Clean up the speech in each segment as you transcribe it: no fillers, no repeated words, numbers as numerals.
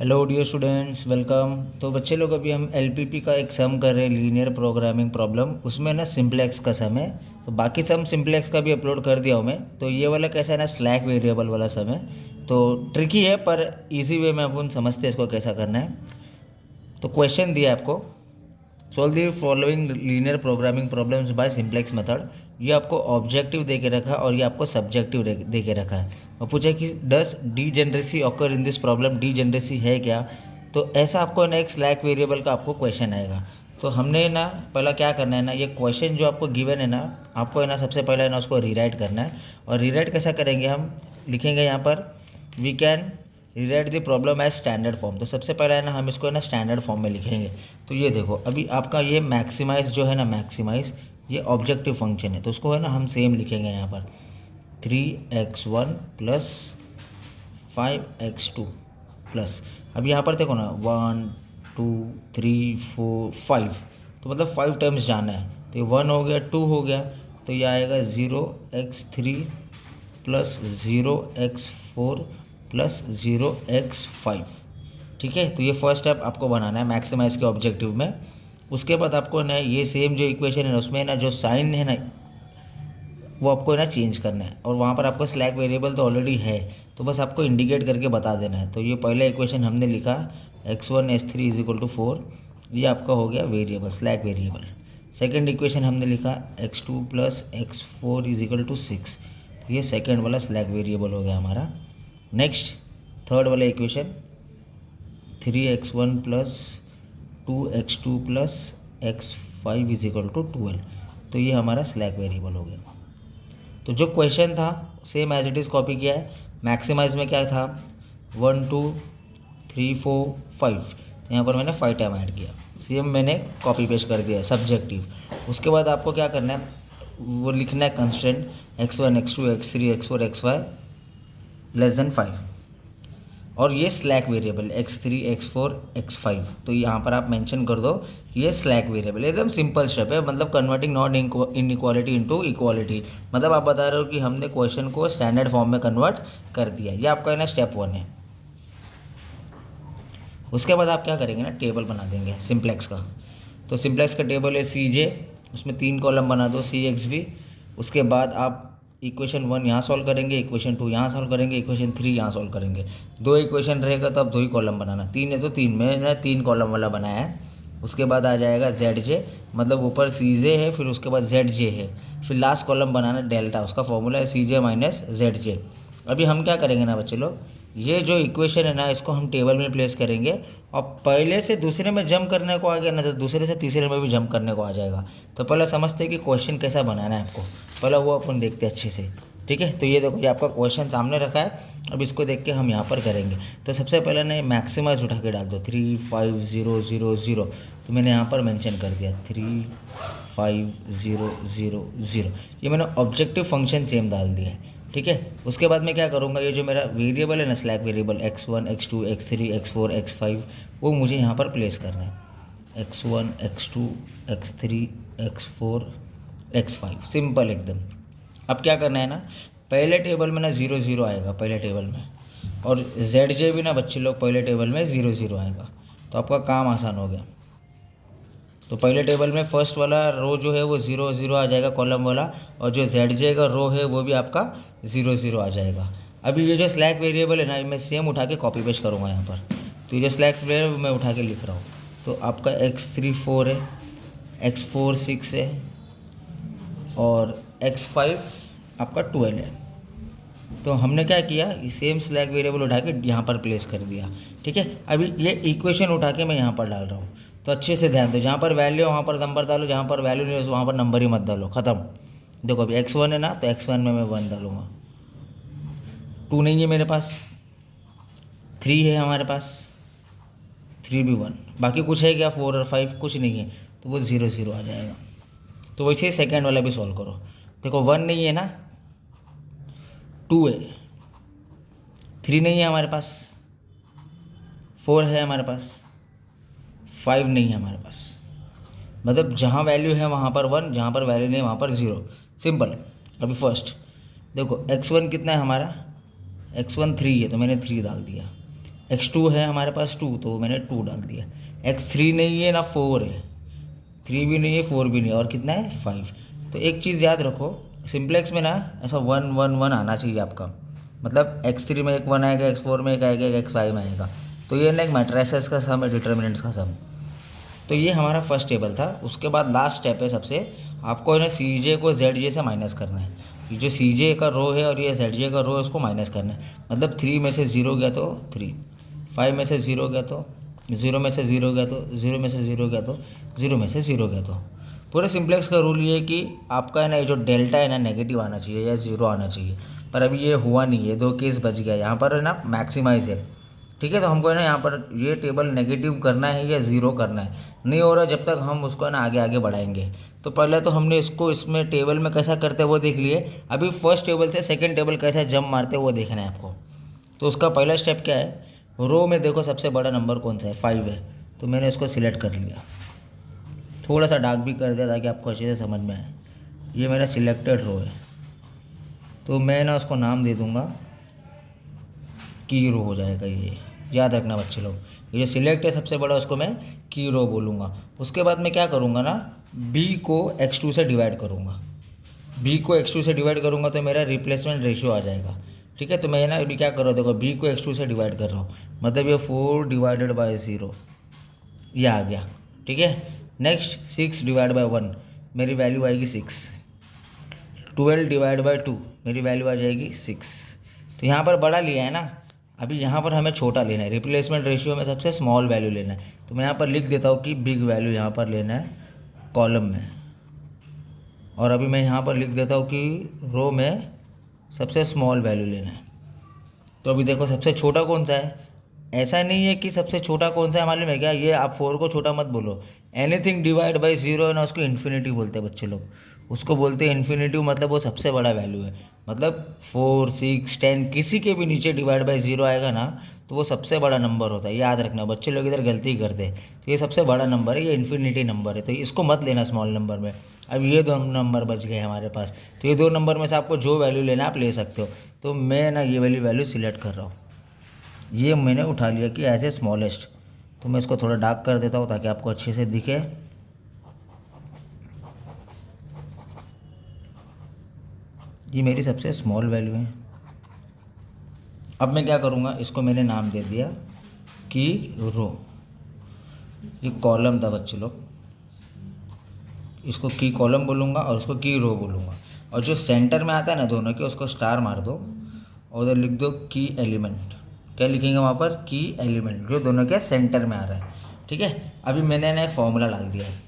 Hello dear students, welcome. तो बच्चे लोग, अभी हम एलपीपी का एक सम कर रहे हैं, लीनियर प्रोग्रामिंग प्रॉब्लम। उसमें ना सिंपलेक्स का सम है। तो बाकी सम सिंपलेक्स का भी अपलोड कर दिया हूँ मैं। तो ये वाला कैसा है ना, स्लैक वेरिएबल वाला सम है। तो ट्रिकी है पर इजी वे में अपन समझते हैं इसको कैसा करना है। तो क्वेश्चन दिया है आपको, solve the following linear programming problems bye simplex method. ये आपको ऑब्जेक्टिव दे के रखा है और ये आपको सब्जेक्टिव दे के रखा है। और पूछा कि does degeneracy occur in this problem, degeneracy है क्या। तो ऐसा आपको ना एक स्लैक वेरिएबल का आपको क्वेश्चन आएगा। तो हमने ना पहला क्या करना है ना, ये क्वेश्चन जो आपको गिवन है ना, आपको है ना सबसे पहले है ना उसको रीराइट करना है। और रीराइट कैसा करेंगे, हम लिखेंगे यहाँ पर we can rewrite the problem as standard form. तो सबसे पहले है ना हम इसको है ना स्टैंडर्ड फॉर्म में लिखेंगे। तो ये देखो, अभी आपका ये मैक्सिमाइज जो है ना, मैक्सिमाइज ये ऑब्जेक्टिव फंक्शन है। तो उसको है ना हम सेम लिखेंगे यहाँ पर 3x1 प्लस 5x2 प्लस, अब यहाँ पर देखो ना 1 2 3 4 5, तो मतलब 5 टाइम्स जाना है। तो ये 1 हो गया, 2 हो गया, तो ये आएगा 0x3 plus 0x4 plus 0x5। ठीक है, तो ये फर्स्ट स्टेप आपको बनाना है मैक्सिमाइज के ऑब्जेक्टिव में। उसके बाद आपको ना ये सेम जो इक्वेशन है ना, उसमें ना जो साइन है ना वो आपको ना चेंज करना है। और वहाँ पर आपको स्लैक वेरिएबल तो ऑलरेडी है, तो बस आपको इंडिकेट करके बता देना है। तो ये पहला इक्वेशन हमने लिखा x1 s3 is equal to 4, ये आपका हो गया variable, slack variable. Second equation हमने लिखा x2 plus x4 is equal to 6, तो ये सेकेंड वाला स्लैक वेरिएबल हो गया हमारा। नेक्स्ट थर्ड वाला equation 3x1 plus 2x2 plus x5 is equal to 12, तो ये हमारा स्लैक वेरिएबल हो गया। तो जो क्वेश्चन था same as it is copy किया है। मैक्सिमाइज में क्या था 1 2 3 4 5, तो यहाँ पर मैंने 5 टाइम ऐड किया। सेम मैंने कॉपी पेस्ट कर दिया है सब्जेक्टिव। उसके बाद आपको क्या करना है, वो लिखना है constant x1 x2 x3 x4 x5 less than 5। और ये slack variable x3 x4 x5, तो यहाँ पर आप मेंशन कर दो कि ये स्लैक वेरिएबल। एकदम सिंपल स्टेप है, मतलब converting not inequality into equality. मतलब आप बता रहे हो कि हमने क्वेश्चन को स्टैंडर्ड फॉर्म में कन्वर्ट कर दिया। ये आपका है ना स्टेप 1 है। उसके बाद आप क्या करेंगे ना, टेबल बना देंगे सिंप्लेक्स का। तो सिंप्लेक्स का टेबल है CJ, उसमें 3 कॉलम बना दो CXB। उसके बाद आप इक्वेशन 1 यहाँ सॉल्व करेंगे, इक्वेशन 2 यहाँ सॉल्व करेंगे, इक्वेशन 3 यहाँ सॉल्व करेंगे। 2 इक्वेशन रहेगा तो आप 2 ही कॉलम बनाना, 3 है तो 3 में 3 कॉलम वाला बनाया है। उसके बाद आ जाएगा ZJ, मतलब ऊपर CJ है, फिर उसके बाद ZJ है, फिर लास्ट कॉलम बनाना डेल्टा, उसका फॉर्मूला है CJ माइनस ZJ। अभी हम क्या करेंगे ना बच्चे लोग, ये जो इक्वेशन है ना इसको हम टेबल में प्लेस करेंगे। और पहले से दूसरे में जंप करने को आ गया ना, तो दूसरे से तीसरे में भी जंप करने को आ जाएगा। तो पहले समझते हैं कि क्वेश्चन कैसा बनाना है आपको, पहले वो अपन देखते हैं अच्छे से। ठीक है, तो ये देखो, ये आपका क्वेश्चन सामने रखा है। अब इसको देख के हम यहाँ पर करेंगे। तो सबसे पहले ना मैक्सिमाइज उठा के डाल दो 3 5 0 0 0, तो मैंने यहाँ पर मेंशन कर दिया 3 5 0 0 0। ये मैंने ऑब्जेक्टिव फंक्शन सेम डाल दिया है। ठीक है, उसके बाद मैं क्या करूँगा, ये जो मेरा वेरिएबल है ना slack variable x1 x2 x3 x4 x5, वो मुझे यहाँ पर प्लेस करना है। x1 x2 x3 x4 x5, simple एकदम। अब क्या करना है ना, पहले टेबल में ना 0 0 आएगा पहले टेबल में, और ZJ भी ना बच्चे लोग पहले टेबल में 0 0 आएगा। तो आपका काम आसान हो गया। तो पहले टेबल में फर्स्ट वाला रो जो है वो 0 0 आ जाएगा कॉलम वाला, और जो ZJ का रो है वो भी आपका 0 0 आ जाएगा। अभी ये जो स्लैक वेरिएबल है ना, मैं सेम उठा के कॉपी पेस्ट करूँगा यहाँ पर। तो ये जो स्लैक वेरिएबल मैं उठा के लिख रहा हूँ। तो आपका x3 4 है, x4 6 है, और x5 आपका 12 है। तो हमने क्या किया, सेम स्लैक वेरिएबल उठा के यहाँ पर प्लेस कर दिया। ठीक है, अभी ये इक्वेशन उठा के मैं यहाँ पर डाल रहा हूँ। तो अच्छे से ध्यान दो, जहाँ पर वैल्यू है वहाँ पर नंबर डालो, जहाँ पर वैल्यू नहीं है वहाँ पर नंबर ही मत डालो, ख़त्म। देखो अभी x1 है ना, तो x1 में मैं 1 डालूँगा। 2 नहीं है मेरे पास, 3 है हमारे पास, 3 भी 1, बाकी कुछ है क्या 4 और 5, कुछ नहीं है, तो वो 0 0 आ जाएगा। तो वैसे ही सेकेंड वाला भी सॉल्व करो। देखो 1 नहीं है ना, 2 है, 3 नहीं है हमारे पास, 4 है हमारे पास, 5 नहीं है हमारे पास। मतलब जहाँ वैल्यू है वहाँ पर 1, जहाँ पर वैल्यू नहीं है वहाँ पर 0, सिंपल। अभी फर्स्ट देखो x1 कितना है हमारा, x1 3 है, तो मैंने 3 डाल दिया। x2 है हमारे पास 2, तो मैंने 2 डाल दिया। x3 नहीं है ना 4 है, 3 भी नहीं है 4 भी नहीं है, और कितना है 5। तो एक चीज़ याद रखो, सिंप्लेक्स में ना ऐसा 1 1 1 आना चाहिए आपका, मतलब x3 में एक 1 आएगा, x4 में एक आएगा, एक x5 में आएगा। तो ये ना एक मैट्रिसेस का सम है, डिटर्मिनेंट्स का सम। तो ये हमारा फर्स्ट टेबल था। उसके बाद लास्ट स्टेप है सबसे, आपको है ना सी जे को जेड जे से माइनस करना है। ये जो सी जे का रो है और ये जेड जे का रो है, उसको माइनस करना है। मतलब 3 में से 0 गया तो 3, 5 में से 0 गया तो 0 में से 0 गया तो 0 में से 0 गया तो 0 में से 0 गया तो। पूरे सिंप्लेक्स का रूल ये है कि आपका है ना ये जो डेल्टा है ना नेगेटिव आना चाहिए या 0 आना चाहिए, पर अभी ये हुआ नहीं है, 2 केस बच गया। यहाँ पर है ना मैक्सिमाइज है, ठीक है। तो हमको है ना यहाँ पर ये टेबल नेगेटिव करना है या 0 करना है, नहीं हो रहा जब तक हम उसको है ना आगे आगे बढ़ाएंगे। तो पहले तो हमने इसको इसमें टेबल में कैसा करते हैं वो देख लिए, अभी फर्स्ट टेबल से सेकंड टेबल कैसा जंप मारते हैं वो देखना है आपको। तो उसका पहला स्टेप क्या है, रो में देखो सबसे बड़ा नंबर कौन सा है, 5 है, तो मैंने इसको सिलेक्ट कर लिया। थोड़ा सा डार्क भी कर दिया ताकि आपको अच्छे से समझ में आए। ये मेरा सिलेक्टेड रो है, तो मैं ना उसको नाम दे दूँगा की रो हो जाएगा ये, याद रखना बच्चे लोग। ये जो सिलेक्ट है सबसे बड़ा, उसको मैं की रो बोलूँगा। उसके बाद मैं क्या करूँगा ना, बी को x2 से डिवाइड करूँगा। बी को x2 से डिवाइड करूँगा तो मेरा रिप्लेसमेंट रेशियो आ जाएगा, ठीक है। तो मैं ना अभी क्या कर रहा हूँ, देखो बी को x2 से डिवाइड कर रहा हूँ, मतलब ये 4 डिवाइडेड बाई 0 ये आ गया, ठीक है। नेक्स्ट 6 डिवाइड बाई 1 मेरी वैल्यू आएगी 6। 12 डिवाइड बाई 2 मेरी वैल्यू आ जाएगी 6। तो यहाँ पर बड़ा लिया है ना, अभी यहाँ पर हमें छोटा लेना है, रिप्लेसमेंट रेशियो में सबसे स्मॉल वैल्यू लेना है। तो मैं यहाँ पर लिख देता हूँ कि बिग वैल्यू यहाँ पर लेना है कॉलम में, और अभी मैं यहाँ पर लिख देता हूँ कि रो में सबसे स्मॉल वैल्यू लेना है। तो अभी देखो सबसे छोटा कौन सा है, ऐसा नहीं है कि सबसे छोटा कौन सा है मालूम है क्या, ये आप 4 को छोटा मत बोलो। एनीथिंग डिवाइड बाई 0 है ना, उसको इन्फिनिटी बोलते हैं बच्चे लोग, उसको बोलते हैं इन्फिनिटी, मतलब वो सबसे बड़ा वैल्यू है। मतलब 4 6 10 किसी के भी नीचे डिवाइड बाई 0 आएगा ना, तो वो सबसे बड़ा नंबर होता है। याद रखना, बच्चे लोग इधर गलती करते हैं। तो ये सबसे बड़ा नंबर है, ये इन्फिनिटी नंबर है, तो इसको मत लेना स्मॉल नंबर में। अब ये 2 नंबर बच गए हमारे पास, तो ये 2 नंबर में से आपको जो वैल्यू लेना आप ले सकते हो। तो मैं ना ये वाली वैल्यू सिलेक्ट कर रहा हूँ, ये मैंने उठा लिया कि एज ए स्मॉलेस्ट। तो मैं इसको थोड़ा डार्क कर देता हूँ ताकि आपको अच्छे से दिखे। ये मेरी सबसे स्मॉल वैल्यू है। अब मैं क्या करूँगा, इसको मैंने नाम दे दिया कि रो। ये कॉलम था बच्चे लोग, इसको की कॉलम बोलूँगा और उसको की रो बोलूँगा। और जो सेंटर में आता है ना दोनों के, उसको स्टार मार दो और उधर लिख दो की एलिमेंट। क्या लिखेंगे वहाँ पर, की एलिमेंट, जो दोनों के सेंटर में आ रहा है, ठीक है। अभी मैंने ना एक फॉर्मूला डाल दिया है,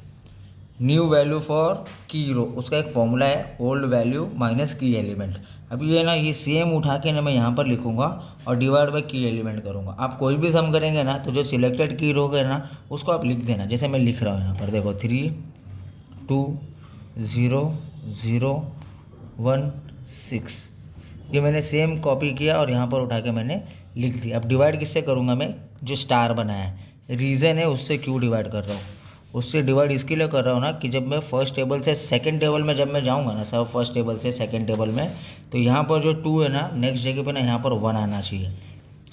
न्यू वैल्यू फॉर की रो, उसका एक फॉर्मूला है ओल्ड वैल्यू माइनस की एलिमेंट। अभी ये ना ये सेम उठा के ना मैं यहाँ पर लिखूँगा और डिवाइड बाई की एलिमेंट करूँगा। आप कोई भी सम करेंगे ना, तो जो सिलेक्टेड की रो है ना, उसको आप लिख देना, जैसे मैं लिख रहा हूँ यहाँ पर देखो 3 2 0 0 1 6। ये मैंने सेम कॉपी किया और यहाँ पर उठा के मैंने लिख दिया। अब डिवाइड किससे करूँगा मैं, जो स्टार बनाया है, रीज़न है उससे क्यों डिवाइड कर रहा हूँ, उससे डिवाइड इसके लिए कर रहा हूँ ना कि जब मैं फर्स्ट टेबल से सेकंड टेबल में जब मैं जाऊँगा ना, सब फर्स्ट टेबल से सेकंड टेबल में, तो यहाँ पर जो 2 है ना, नेक्स्ट जगह पे ना यहाँ पर 1 आना चाहिए।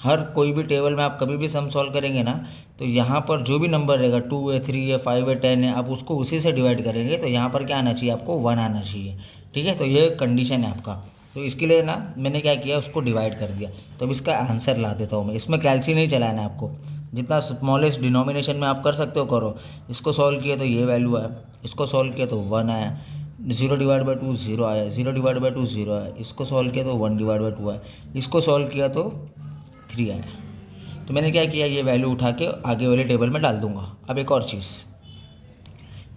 हर कोई भी टेबल में आप कभी भी सम सॉल्व करेंगे ना, तो यहाँ पर जो भी नंबर रहेगा 2 है 3 है 5 है 10 है, आप उसको उसी से डिवाइड करेंगे, तो यहाँ पर क्या आना चाहिए आपको, 1 आना चाहिए, ठीक है। तो ये कंडीशन है आपका। तो इसके लिए ना मैंने क्या किया, उसको डिवाइड कर दिया। तो अब इसका आंसर ला देता हूँ मैं। इसमें कैलसी नहीं चलाना है आपको, जितना स्मॉलेस्ट डिनोमिनेशन में आप कर सकते हो करो। इसको सॉल्व किया तो ये वैल्यू आया, इसको सॉल्व किया तो 1 आया, 0 डिवाइड बाई 2 0 आया, 0 डिवाइड बाई 2 0 आया, इसको सॉल्व किया तो 1 डिवाइड बाई 2 आया, इसको सॉल्व किया तो 3 आया। तो मैंने क्या किया, ये वैल्यू उठा के आगे वाले टेबल में डाल दूंगा। अब एक और चीज़,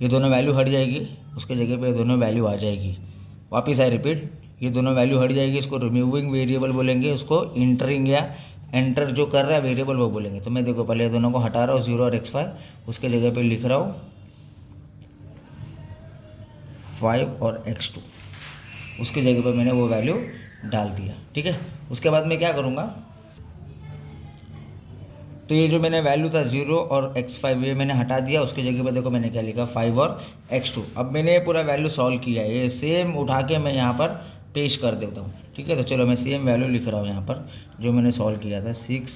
ये दोनों वैल्यू हट जाएगी, उसके जगह पे ये दोनों वैल्यू आ जाएगी। वापस आई रिपीट, ये दोनों वैल्यू हट जाएगी, इसको रिमूविंग वेरिएबल बोलेंगे, उसको इंटरिंग या एंटर जो कर रहा है वेरिएबल वो बोलेंगे। तो मैं देखो पहले दोनों को हटा रहा हूँ, 0 और x5, उसके जगह पे लिख रहा हूँ 5 और x2, उसके जगह पे मैंने वो वैल्यू डाल दिया, ठीक है। उसके बाद मैं क्या करूँगा, तो ये जो मैंने वैल्यू था 0 और x5 ये मैंने हटा दिया, उसके जगह पे देखो मैंने क्या लिखा 5 और x2। अब मैंने ये पूरा वैल्यू सॉल्व किया है, ये सेम उठा के मैं यहाँ पर पेश कर देता हूँ, ठीक है। तो चलो मैं सेम वैल्यू लिख रहा हूँ यहाँ पर, जो मैंने सॉल्व किया था 6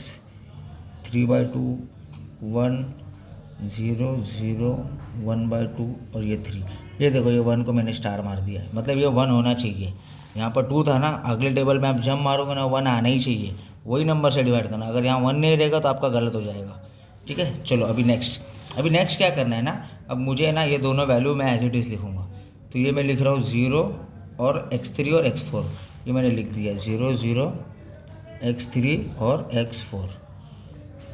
3/2, 1 0 0 1/2 और ये 3। ये देखो ये 1 को मैंने स्टार मार दिया है, मतलब ये 1 होना चाहिए। यहाँ पर 2 था ना, अगले टेबल में आप जब मारोगे ना 1 आना ही चाहिए, वही नंबर से डिवाइड करना। अगर यहाँ 1 नहीं रहेगा तो आपका गलत हो जाएगा। ठीक है, चलो अभी नेक्स्ट क्या करना है ना, अब मुझे ना ये दोनों वैल्यू मैं एज इट इज़ लिखूँगा। तो ये मैं लिख रहा हूँ 0 और x3 और x4, ये मैंने लिख दिया 0 0 x3 और x4।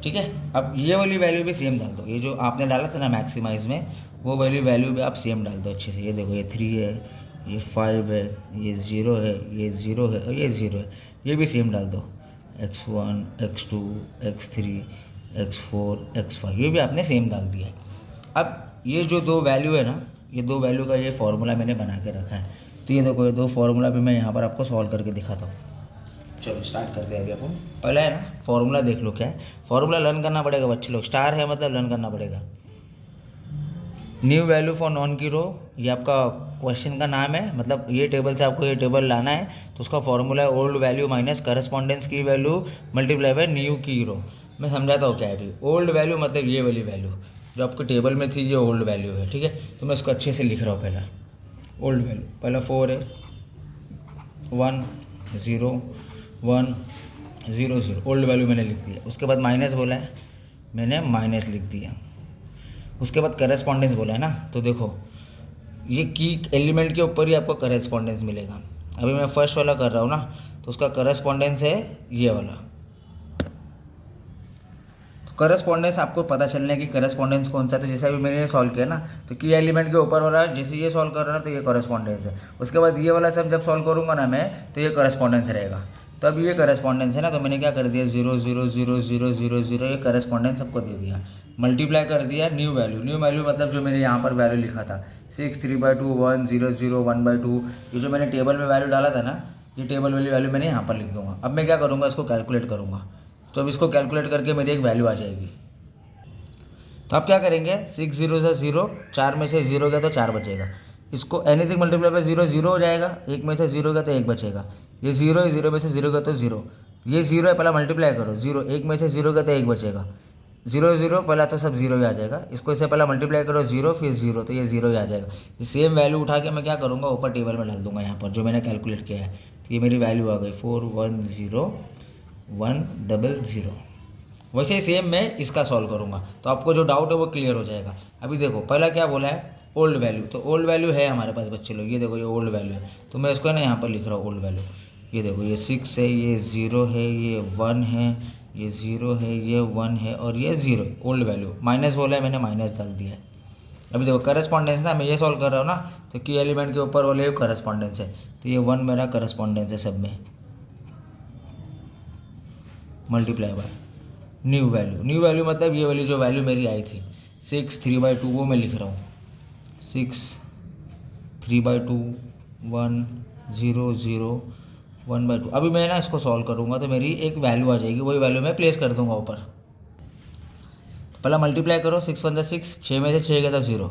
ठीक है, अब ये वाली वैल्यू भी सेम डाल दो, ये जो आपने डाला था ना मैक्सिमाइज में, वो वाली वैल्यू भी आप सेम डाल दो अच्छे से। ये देखो ये 3 है, ये 5 है, ये 0 है, ये 0 है और ये 0 है, ये भी सेम डाल दो। x1 x2 x3 x4 x5 ये भी आपने सेम डाल दिया है। अब ये जो दो वैल्यू है ना, ये दो वैल्यू का ये फॉर्मूला मैंने बना के रखा है। तो ये देखो ये दो फॉर्मूला भी मैं यहाँ पर आपको सॉल्व करके दिखाता हूँ। चलो स्टार्ट करते हैं अभी अपन। पहला है ना फॉर्मूला देख लो क्या है, फॉर्मूला लर्न करना पड़ेगा बच्चे लोग, स्टार है मतलब लर्न करना पड़ेगा। न्यू वैल्यू फॉर नॉन की रो, ये आपका क्वेश्चन का नाम है, मतलब ये टेबल से आपको ये टेबल लाना है, तो उसका फॉर्मूला है ओल्ड वैल्यू माइनस करस्पॉन्डेंस की वैल्यू मल्टीप्लाई बाय न्यू की रो। मैं समझाता हूँ क्या है अभी। ओल्ड वैल्यू मतलब ये वाली वैल्यू जो आपके टेबल में थी, ये ओल्ड वैल्यू है। ठीक है, तो मैं इसको अच्छे से लिख रहा हूँ। पहला ओल्ड वैल्यू, पहला 4 है, 1 0 1 0 0 ओल्ड वैल्यू मैंने लिख दिया। उसके बाद माइनस बोला है, मैंने माइनस लिख दिया। उसके बाद करेस्पॉन्डेंस बोला है ना, तो देखो ये की एलिमेंट के ऊपर ही आपको करेस्पॉन्डेंस मिलेगा। अभी मैं फर्स्ट वाला कर रहा हूँ ना, तो उसका करेस्पॉन्डेंस है ये वाला। तो करस्पॉन्डेंस आपको पता चलने की करस्पॉन्डेंस कौन सा, तो जैसे अभी मैंने ये सॉल्व किया ना, तो की एलिमेंट के ऊपर वाला जैसे ये सॉल्व कर रहा है तो ये करस्पॉन्डेंस है। उसके बाद ये वाला सब जब सॉल्व करूँगा ना मैं, तो ये करस्पॉन्डेंस रहेगा। तो अब ये करस्पॉन्डेंस है ना, तो मैंने क्या कर दिया 0 0 0 0 0 0 ये करस्पॉन्डेंस सबको दे दिया। मल्टीप्लाई कर दिया न्यू वैल्यू मतलब जो मैंने यहाँ पर वैल्यू लिखा था 6 3/2 1 0 0 1/2, ये जो मैंने टेबल में वैल्यू डाला था ना, ये टेबल वाली वैल्यू मैंने यहाँ पर लिख दूँगा। अब मैं क्या करूँगा, इसको कैलकुलेट करूँगा। तो अब इसको कैलकुलेट करके मेरी एक वैल्यू आ जाएगी। तो आप क्या करेंगे, 6 0 से 0, 4 में से 0 गया तो 4 बचेगा। इसको एनीथिंग मल्टीप्लाई बाय 0 0 हो जाएगा, 1 में से 0 गया तो 1 बचेगा। ये 0 है, 0 में से 0 गया तो 0, ये 0 है, पहला मल्टीप्लाई करो 0, 1 में से 0 गया तो 1 बचेगा। 0 0 पहला तो सब 0 ही आ जाएगा, इसको इससे पहला मल्टीप्लाई करो 0 फिर 0, तो ये 0 ही आ जाएगा। ये सेम वैल्यू उठा के मैं क्या करूँगा, ऊपर टेबल में डाल दूंगा यहाँ पर जो मैंने कैलकुलेट किया है। तो ये मेरी वैल्यू आ गई 4 1 0 1 0 0। वैसे ही सेम मैं इसका सॉल्व करूँगा, तो आपको जो डाउट है वो क्लियर हो जाएगा। अभी देखो पहला क्या बोला है, ओल्ड वैल्यू, तो ओल्ड वैल्यू है हमारे पास बच्चे लोग, ये देखो ये ओल्ड वैल्यू है, तो मैं इसको ना यहाँ पर लिख रहा हूँ ओल्ड वैल्यू। ये देखो ये 6 है, ये 0 है, ये 1 है, ये 0 है, ये 1 है और ये 0 ओल्ड वैल्यू। माइनस बोला है, मैंने माइनस डाल दिया है। अभी देखो करस्पॉन्डेंस ना, मैं ये सॉल्व कर रहा हूँ ना, तो की एलिमेंट के ऊपर वाले करस्पॉन्डेंस है, तो ये 1 मेरा करस्पॉन्डेंस है सब में, मल्टीप्लाई बाय न्यू वैल्यू मतलब ये वाली जो वैल्यू मेरी आई थी 6 3/2, वो मैं लिख रहा हूँ 6 3/2 1 0 0 1/2। अभी मैं ना इसको सॉल्व करूँगा तो मेरी एक वैल्यू आ जाएगी, वही वैल्यू मैं प्लेस कर दूँगा ऊपर। पहला मल्टीप्लाई करो, 6 1 6, 6 में से 6 गया था 0,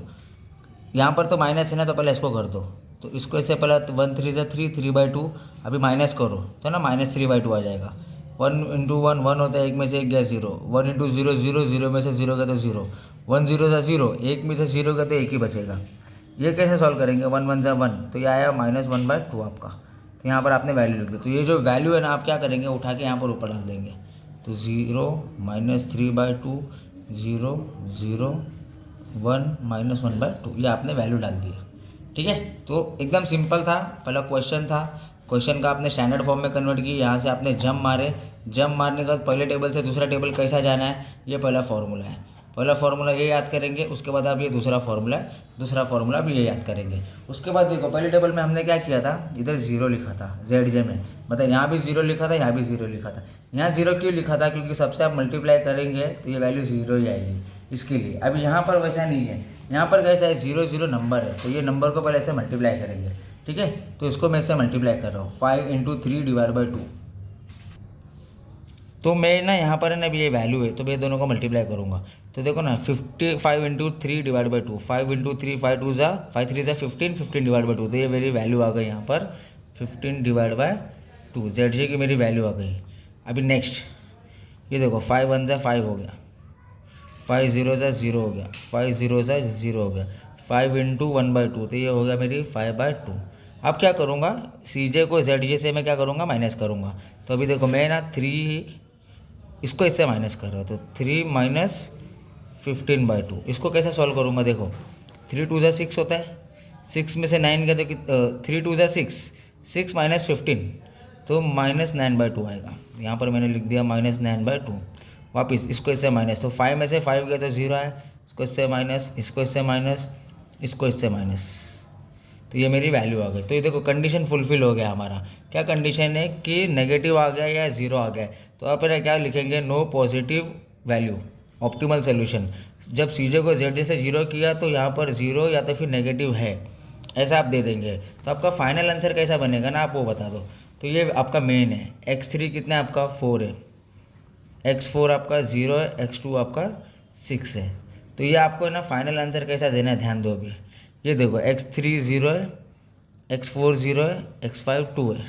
यहाँ पर तो माइनस है ना, तो पहले इसको कर दो। तो इसको इससे पहले 1 3 3 3/2, अभी माइनस करो तो ना -3/2 आ जाएगा। 1 × 1 1 होता है, 1 में से 1 गया 0, 1 × 0 0 0 में से 0 गया तो 0, 1 0 था 0, 1 में से 0 गया तो 1 ही बचेगा। ये कैसे सॉल्व करेंगे, 1 1 × 1, तो ये आया -1/2 आपका। तो यहाँ पर आपने वैल्यू लिख दी। तो ये जो वैल्यू है ना, आप क्या करेंगे, उठा के यहाँ पर ऊपर डाल देंगे। तो 0 -3/2 0 0 1 -1/2, ये आपने वैल्यू डाल दिया। ठीक है, तो एकदम सिंपल था, पहला क्वेश्चन था, क्वेश्चन का आपने स्टैंडर्ड फॉर्म में कन्वर्ट की, यहाँ से आपने जंप मारे, जंप मारने के बाद पहले टेबल से दूसरा टेबल कैसा जाना है, ये पहला फार्मूला है। पहला फार्मूला ये याद करेंगे, उसके बाद आप ये दूसरा फार्मूला भी ये याद करेंगे। उसके बाद देखो पहले टेबल में हमने क्या किया था, इधर 0 लिखा था ZJ में, मतलब यहाँ भी 0 लिखा था, यहाँ भी 0 लिखा था। यहाँ 0 क्यों लिखा था, क्योंकि सबसे आप मल्टीप्लाई करेंगे तो ये वैल्यू 0 ही आएगी, इसके लिए। अभी यहाँ पर वैसा नहीं है, यहाँ पर कैसा है 0 0 नंबर है, तो ये नंबर को पहले ऐसे मल्टीप्लाई करेंगे। ठीक है, तो इसको मैं इससे मल्टीप्लाई कर रहा हूँ 5 × 3/2। तो मैं ना यहाँ पर है ना, अभी ये वैल्यू है तो मैं दोनों को मल्टीप्लाई करूँगा। तो देखो ना 55 × 3/2, 5 × 3 5 2 ज़ा 5 3 ज़ा 15, 15/2, तो ये मेरी वैल्यू आ गई यहाँ पर 15/2, ZJ की मेरी वैल्यू आ गई। अभी नेक्स्ट ये देखो 5 1 जा 5 हो गया, 5 0 जा 0 हो गया, 5 0 जा 0 हो गया, 5 इंटू 1/2 तो ये हो गया मेरी 5/2। अब क्या करूँगा, सी जे को जेड जे से मैं क्या करूँगा, माइनस करूँगा। तो अभी देखो मैं ना 3 इसको इससे माइनस कर रहा हूँ, तो 3 माइनस 15/2 इसको कैसे सॉल्व करूँगा। देखो 3 2 जा 6 होता है, 6 में से 9 गया तो 3 2 जा 6, 6 माइनस 15 तो -9/2 आएगा। यहाँ पर मैंने लिख दिया -9/2। वापस इसको इससे माइनस, तो 5 में से 5 गया तो 0 है, इसको इससे माइनस, इसको इससे माइनस, इसको इससे माइनस, तो ये मेरी वैल्यू आ गई। तो ये देखो कंडीशन फुलफिल हो गया हमारा। क्या कंडीशन है कि नेगेटिव आ गया या 0 आ गया, तो आप क्या लिखेंगे, no positive value optimal solution. जब सीजे को जेड से 0 किया तो यहाँ पर 0 या तो फिर नेगेटिव है, ऐसा आप दे देंगे। तो आपका फाइनल आंसर कैसा बनेगा ना, आप वो बता दो। तो ये आपका मेन है। x3 कितना है आपका, 4 है, x4 आपका 0 है, x2 आपका 6 है। तो ये आपको है ना फाइनल आंसर कैसा देना है, ध्यान दो। अभी ये देखो x3 0 है, x4 0 है, x5 2 है।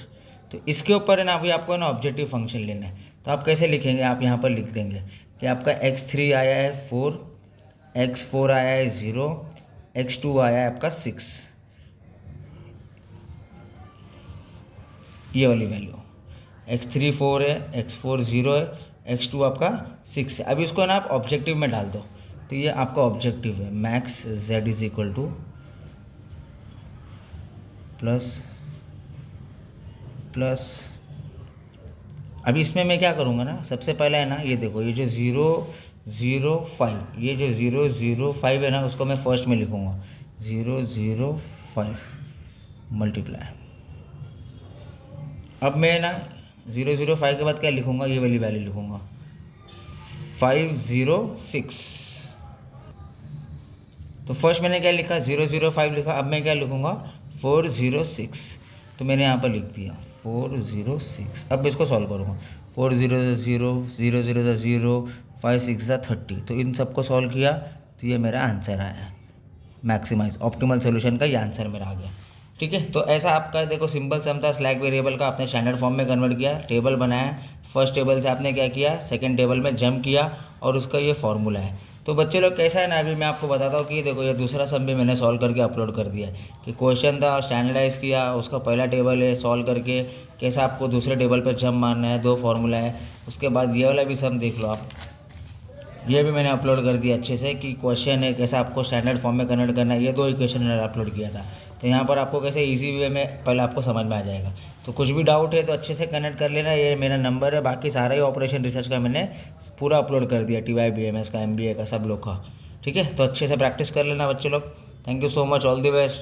तो इसके ऊपर है ना अभी आपको है ना ऑब्जेक्टिव फंक्शन लेना है। तो आप कैसे लिखेंगे, आप यहाँ पर लिख देंगे कि आपका x3 आया है 4, x4 आया है 0, x2 आया है आपका 6, ये वाली वैल्यू। x3 4 है, x4 0 है, x2 आपका 6 है। अभी इसको है ना आप ऑब्जेक्टिव में डाल दो, तो ये आपका ऑब्जेक्टिव है, max z is equal two plus अभी इसमें मैं क्या करूँगा ना, सबसे पहले है ना ये देखो, ये जो 0 0 5, ये जो 0 0 5 है ना, उसको मैं फर्स्ट में लिखूँगा 0 0 5 मल्टीप्लाई। अब मैं ना 0 0 5 के बाद क्या लिखूँगा, ये वाली वैल्यू लिखूँगा 5 0 6। तो फर्स्ट मैंने क्या लिखा, 0 0 5 लिखा। अब मैं क्या लिखूँगा, 4 0 6। तो मैंने यहाँ पर लिख दिया 4 0 6। अब इसको सॉल्व करूँगा, 4 0 0 0 0 0 5 6 30। तो इन सबको सॉल्व किया तो ये मेरा आंसर आया, मैक्सिमाइज ऑप्टिमल सोल्यूशन का ये आंसर मेरा आ गया। ठीक है, तो ऐसा आपका देखो सिंपल सम था, स्लैक वेरिएबल का आपने स्टैंडर्ड फॉर्म में कन्वर्ट किया, टेबल बनाया, फर्स्ट टेबल से आपने क्या किया, सेकंड टेबल में जंप किया और उसका ये फॉर्मूला है। तो बच्चे लोग कैसा है ना, अभी मैं आपको बताता हूँ कि देखो ये दूसरा सम भी मैंने सॉल्व करके अपलोड कर दिया है कि क्वेश्चन था स्टैंडर्डाइज किया, उसका पहला टेबल है, सॉल्व करके कैसा आपको दूसरे टेबल पर जंप मारना है, 2 फॉर्मूला है। उसके बाद ये वाला भी सम देख लो आप, ये भी मैंने अपलोड कर दिया अच्छे से कि क्वेश्चन है कैसे आपको स्टैंडर्ड फॉर्म में कन्वर्ट करना है। ये 2 इक्वेशन मैंने अपलोड किया था, तो यहाँ पर आपको कैसे इजी वे में पहले आपको समझ में आ जाएगा। तो कुछ भी डाउट है तो अच्छे से कनेक्ट कर लेना, ये मेरा नंबर है। बाकी सारा ही ऑपरेशन रिसर्च का मैंने पूरा अपलोड कर दिया, TYBMS का, MBA का, सब लोग का। ठीक है, तो अच्छे से प्रैक्टिस कर लेना बच्चे लोग। Thank you so much, all the best.